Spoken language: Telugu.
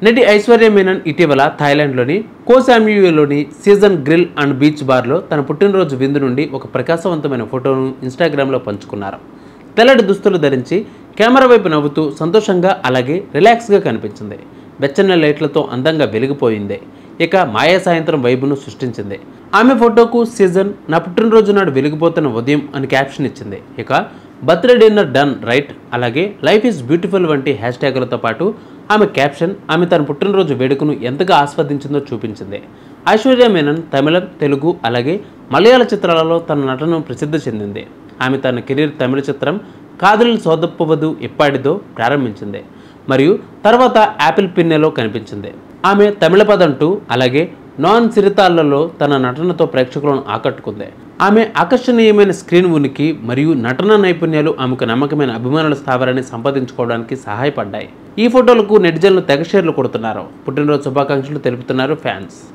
నటి ఐశ్వర్య మేనన్ ఇటీవల థాయిలాండ్లోని కో సామ్యూలోని సీజన్ గ్రిల్ అండ్ బీచ్ బార్లో తన పుట్టినరోజు విందు నుండి ఒక ప్రకాశవంతమైన ఫోటోను ఇన్స్టాగ్రామ్లో పంచుకున్నారు. తెల్లటి దుస్తులు ధరించి కెమెరా వైపు నవ్వుతూ సంతోషంగా అలాగే రిలాక్స్గా కనిపించింది. వెచ్చని లైట్లతో అందంగా వెలిగిపోయింది. ఇక మాయా సాయంత్రం వైబును సృష్టించింది. ఆమె ఫోటోకు సీజన్ నా పుట్టినరోజు నాడు వెలిగిపోతున్న ఉదయం అని క్యాప్షన్ ఇచ్చింది. ఇక బర్త్డే డిన్నర్ డన్ రైట్ అలాగే లైఫ్ ఈజ్ బ్యూటిఫుల్ వంటి హ్యాష్ ట్యాగులతో పాటు ఆమె క్యాప్షన్ ఆమె తన పుట్టినరోజు వేడుకను ఎంతగా ఆస్వాదించిందో చూపించింది. ఐశ్వర్య మేనన్ తమిళం, తెలుగు అలాగే మలయాళ చిత్రాలలో తన నటనను ప్రసిద్ధి చెందింది. ఆమె తన కెరీర్ తమిళ చిత్రం కాదలిల్ సోదప్పవదు ఎప్పాడిదో ప్రారంభించింది మరియు తర్వాత యాపిల్ పిన్నెలో కనిపించింది. ఆమె తమిళ పదంటూ అలాగే నాన్ సిరితాళ్లలో తన నటనతో ప్రేక్షకులను ఆకట్టుకుంది. ఆమె ఆకర్షణీయమైన స్క్రీన్ ఉనికి మరియు నటన నైపుణ్యాలు ఆమెకు నమ్మకమైన అభిమానుల స్థావరాన్ని సంపాదించుకోవడానికి సహాయపడ్డాయి. ఈ ఫోటోలకు నెటిజన్లు తెగ షేర్లు కొడుతున్నారు. పుట్టినరోజు శుభాకాంక్షలు తెలుపుతున్నారు ఫ్యాన్స్.